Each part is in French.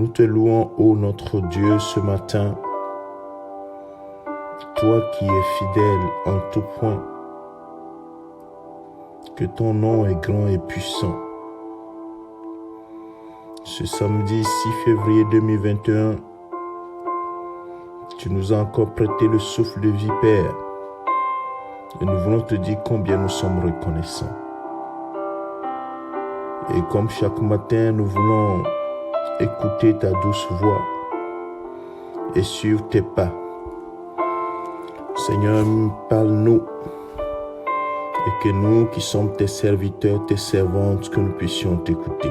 Nous te louons, ô notre Dieu, ce matin. Toi qui es fidèle en tout point, que ton nom est grand et puissant. Ce samedi 6 février 2021, tu nous as encore prêté le souffle de vie, Père. Et nous voulons te dire combien nous sommes reconnaissants. Et comme chaque matin, nous voulons écouter ta douce voix et suivre tes pas. Seigneur, parle-nous et que nous qui sommes tes serviteurs, tes servantes, que nous puissions t'écouter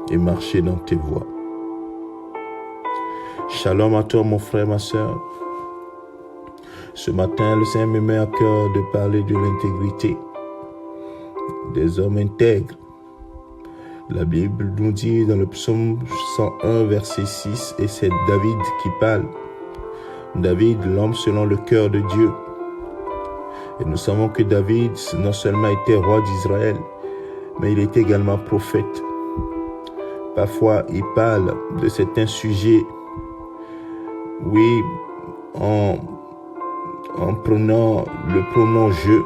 et marcher dans tes voies. Shalom à toi, mon frère, ma soeur. Ce matin, le Seigneur me met à cœur de parler de l'intégrité des hommes intègres. La Bible nous dit dans le psaume 101, verset 6, et c'est David qui parle. David, l'homme selon le cœur de Dieu. Et nous savons que David non seulement était roi d'Israël, mais il était également prophète. Parfois, il parle de certains sujets, oui, en prenant le pronom « je »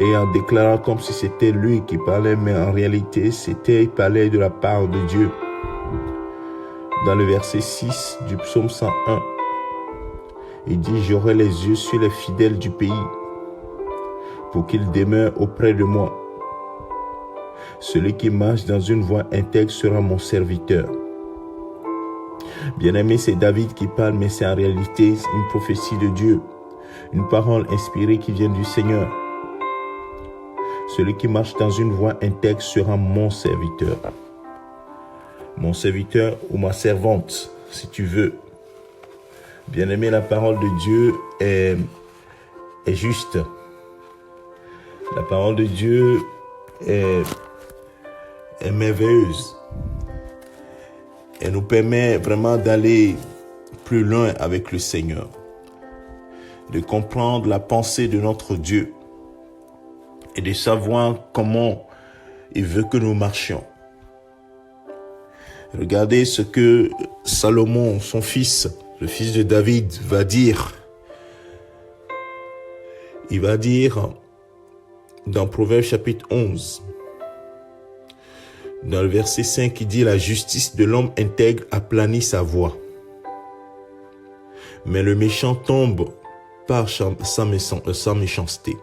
et en déclarant comme si c'était lui qui parlait, mais en réalité, il parlait de la part de Dieu. Dans le verset 6 du psaume 101, il dit « J'aurai les yeux sur les fidèles du pays, pour qu'ils demeurent auprès de moi. Celui qui marche dans une voie intègre sera mon serviteur. » Bien-aimé, c'est David qui parle, mais c'est en réalité une prophétie de Dieu, une parole inspirée qui vient du Seigneur. Celui qui marche dans une voie intègre sera mon serviteur. Mon serviteur ou ma servante, si tu veux. Bien-aimé, la parole de Dieu est juste. La parole de Dieu est merveilleuse. Elle nous permet vraiment d'aller plus loin avec le Seigneur, de comprendre la pensée de notre Dieu et de savoir comment il veut que nous marchions. Regardez ce que Salomon, son fils, le fils de David, va dire. Il va dire dans Proverbes chapitre 11, dans le verset 5, il dit « La justice de l'homme intègre aplanit sa voie, mais le méchant tombe par sa méchanceté. »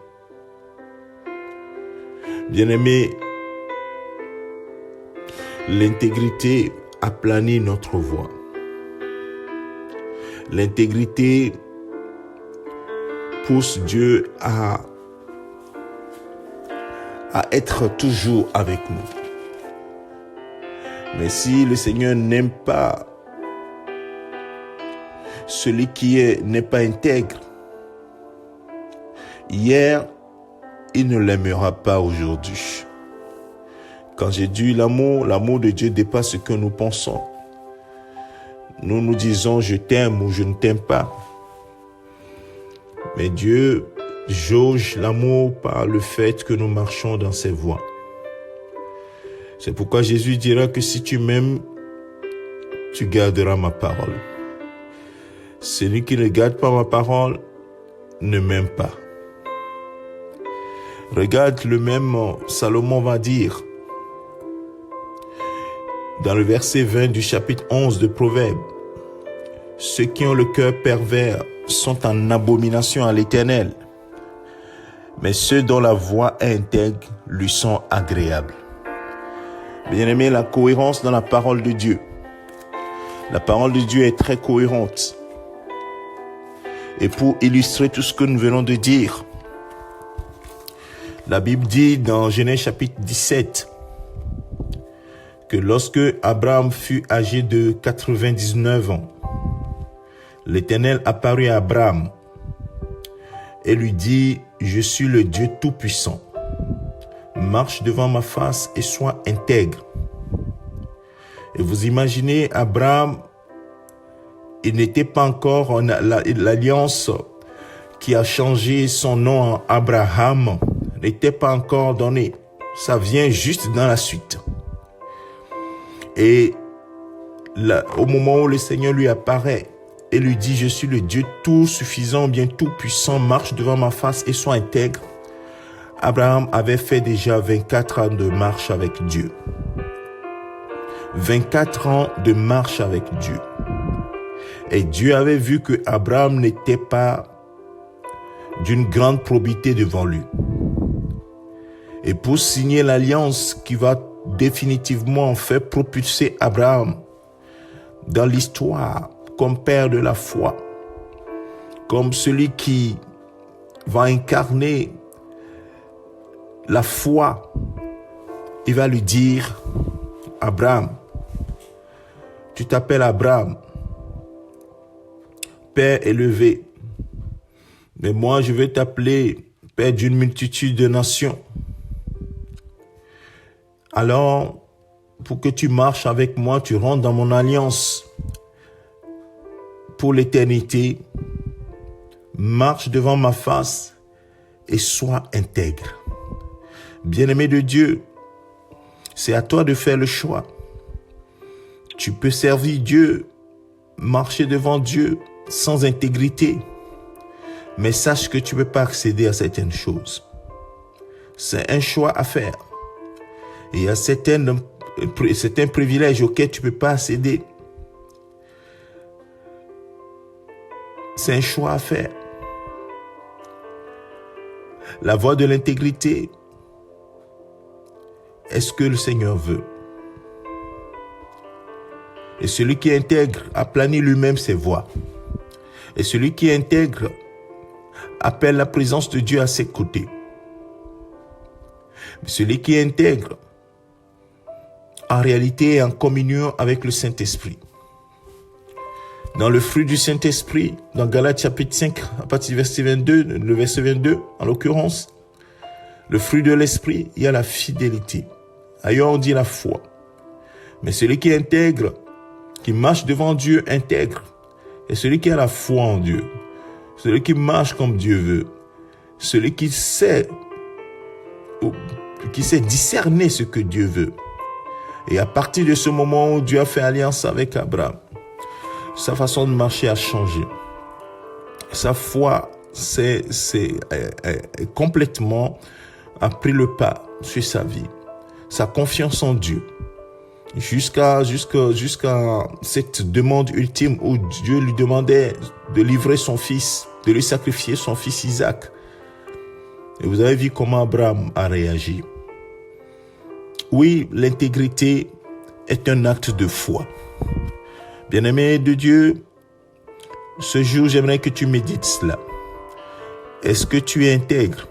Bien-aimé, l'intégrité aplanit notre voie. L'intégrité pousse Dieu à être toujours avec nous. Mais si le Seigneur n'aime pas celui qui n'est pas intègre, hier, il ne l'aimera pas aujourd'hui. Quand j'ai dit l'amour de Dieu dépasse ce que nous pensons. Nous nous disons je t'aime ou je ne t'aime pas. Mais Dieu jauge l'amour par le fait que nous marchons dans ses voies. C'est pourquoi Jésus dira que si tu m'aimes, tu garderas ma parole. Celui qui ne garde pas ma parole ne m'aime pas. Regarde, le même Salomon va dire dans le verset 20 du chapitre 11 de Proverbes, « Ceux qui ont le cœur pervers sont en abomination à l'Éternel, mais ceux dont la voie est intègre lui sont agréables. » Bien-aimé, la cohérence dans la parole de Dieu. La parole de Dieu est très cohérente. Et pour illustrer tout ce que nous venons de dire, la Bible dit dans Genèse chapitre 17 que lorsque Abraham fut âgé de 99 ans, l'Éternel apparut à Abraham et lui dit « Je suis le Dieu Tout-Puissant. Marche devant ma face et sois intègre. » Et vous imaginez, Abraham, il n'était pas encore en l'alliance qui a changé son nom en Abraham, n'était pas encore donné. Ça vient juste dans la suite. Et là, au moment où le Seigneur lui apparaît et lui dit, je suis le Dieu tout suffisant, bien tout puissant, marche devant ma face et sois intègre. Abraham avait fait déjà 24 ans de marche avec Dieu. 24 ans de marche avec Dieu. Et Dieu avait vu que Abraham n'était pas d'une grande probité devant lui. Et pour signer l'alliance qui va définitivement faire propulser Abraham dans l'histoire comme père de la foi, comme celui qui va incarner la foi, il va lui dire, Abraham, tu t'appelles Abraham, Père élevé, mais moi je vais t'appeler Père d'une multitude de nations. Alors, pour que tu marches avec moi, tu rentres dans mon alliance pour l'éternité, marche devant ma face et sois intègre. Bien-aimé de Dieu, c'est à toi de faire le choix. Tu peux servir Dieu, marcher devant Dieu sans intégrité, mais sache que tu ne peux pas accéder à certaines choses. C'est un choix à faire. Et il y a certains privilèges auxquels tu ne peux pas accéder. C'est un choix à faire. La voie de l'intégrité est ce que le Seigneur veut. Et celui qui intègre aplanit lui-même ses voies. Et celui qui intègre appelle la présence de Dieu à ses côtés. Celui qui intègre, en réalité, est en communion avec le Saint-Esprit. Dans le fruit du Saint-Esprit, dans Galates chapitre 5, à partir du verset 22, le verset 22, en l'occurrence, le fruit de l'Esprit, il y a la fidélité. Ailleurs, on dit la foi. Mais celui qui intègre, qui marche devant Dieu, intègre. Et celui qui a la foi en Dieu, celui qui marche comme Dieu veut, celui qui sait discerner ce que Dieu veut. Et à partir de ce moment où Dieu a fait alliance avec Abraham, sa façon de marcher a changé. Sa foi complètement a pris le pas sur sa vie. Sa confiance en Dieu. Jusqu'à cette demande ultime où Dieu lui demandait de livrer son fils, de lui sacrifier son fils Isaac. Et vous avez vu comment Abraham a réagi. Oui, l'intégrité est un acte de foi. Bien-aimé de Dieu, ce jour, j'aimerais que tu médites cela. Est-ce que tu es intègre?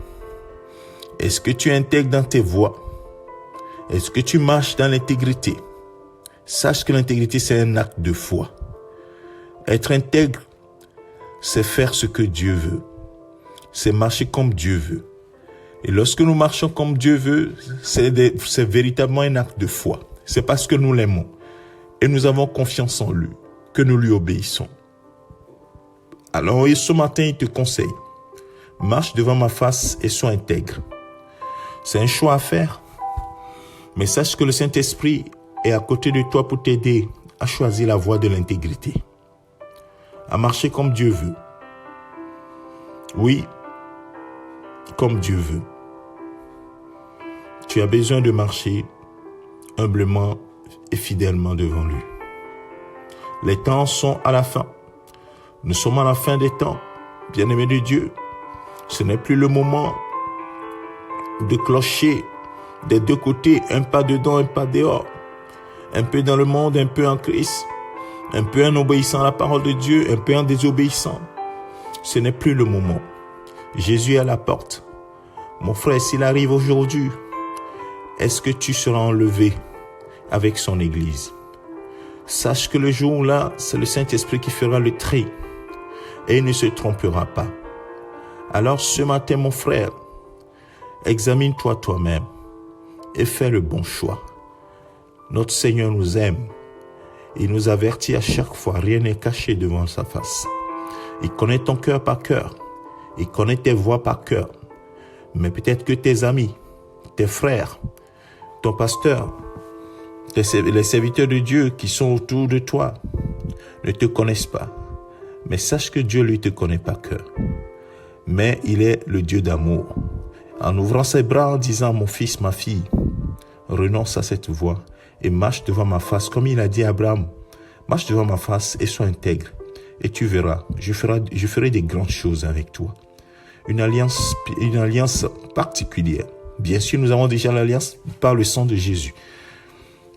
Est-ce que tu es intègre dans tes voies? Est-ce que tu marches dans l'intégrité? Sache que l'intégrité, c'est un acte de foi. Être intègre, c'est faire ce que Dieu veut. C'est marcher comme Dieu veut. Et lorsque nous marchons comme Dieu veut, c'est véritablement un acte de foi. C'est parce que nous l'aimons et nous avons confiance en lui que nous lui obéissons. Alors, ce matin, il te conseille, marche devant ma face et sois intègre. C'est un choix à faire, mais sache que le Saint-Esprit est à côté de toi pour t'aider à choisir la voie de l'intégrité, à marcher comme Dieu veut. Oui, comme Dieu veut. Tu as besoin de marcher humblement et fidèlement devant lui. Les temps sont à la fin. Nous sommes à la fin des temps. Bien-aimés de Dieu, ce n'est plus le moment de clocher des deux côtés, un pas dedans, un pas dehors. Un peu dans le monde, un peu en Christ. Un peu en obéissant à la parole de Dieu, un peu en désobéissant. Ce n'est plus le moment. Jésus est à la porte. Mon frère, s'il arrive aujourd'hui, est-ce que tu seras enlevé avec son Église? Sache que le jour-là, c'est le Saint-Esprit qui fera le tri et il ne se trompera pas. Alors ce matin, mon frère, examine-toi toi-même et fais le bon choix. Notre Seigneur nous aime. Il nous avertit à chaque fois, rien n'est caché devant sa face. Il connaît ton cœur par cœur. Il connaît tes voix par cœur. Mais peut-être que tes amis, tes frères, ton pasteur Les serviteurs de Dieu qui sont autour de toi ne te connaissent pas. Mais sache que Dieu, lui, te connaît par cœur. Mais il est le Dieu d'amour. En ouvrant ses bras en disant, mon fils, ma fille, renonce à cette voie et marche devant ma face. Comme il a dit à Abraham, marche devant ma face et sois intègre. Et tu verras, je ferai des grandes choses avec toi. Une alliance particulière. Bien sûr, nous avons déjà l'alliance par le sang de Jésus.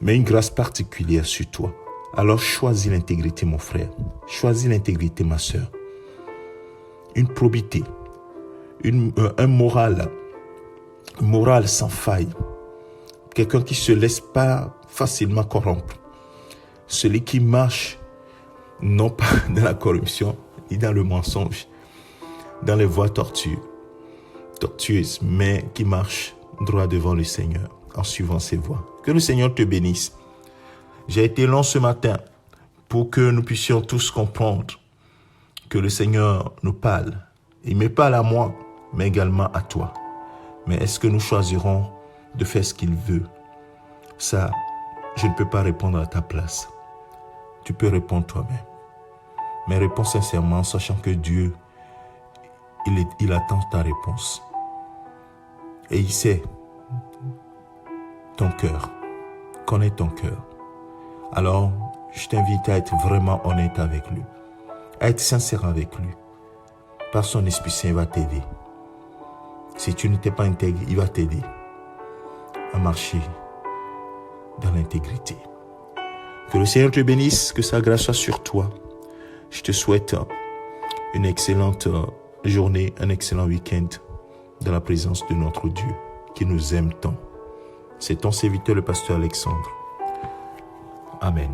Mais une grâce particulière sur toi. Alors choisis l'intégrité, mon frère. Choisis l'intégrité, ma sœur. Une probité. Un moral sans faille. Quelqu'un qui ne se laisse pas facilement corrompre. Celui qui marche non pas dans la corruption, ni dans le mensonge, dans les voies tortueuses, mais qui marche droit devant le Seigneur en suivant ses voies. Que le Seigneur te bénisse. J'ai été long ce matin pour que nous puissions tous comprendre que le Seigneur nous parle. Il me parle à moi, mais également à toi. Mais est-ce que nous choisirons de faire ce qu'il veut? Ça, je ne peux pas répondre à ta place. Tu peux répondre toi-même. Mais réponds sincèrement, sachant que Dieu, il attend ta réponse. Et il sait ton cœur, connaît ton cœur. Alors, je t'invite à être vraiment honnête avec lui, à être sincère avec lui. Par son Esprit Saint, il va t'aider. Si tu n'étais pas intègre, il va t'aider à marcher dans l'intégrité. Que le Seigneur te bénisse, que sa grâce soit sur toi. Je te souhaite une excellente journée, un excellent week-end dans la présence de notre Dieu qui nous aime tant. C'est ton serviteur, le pasteur Alexandre. Amen.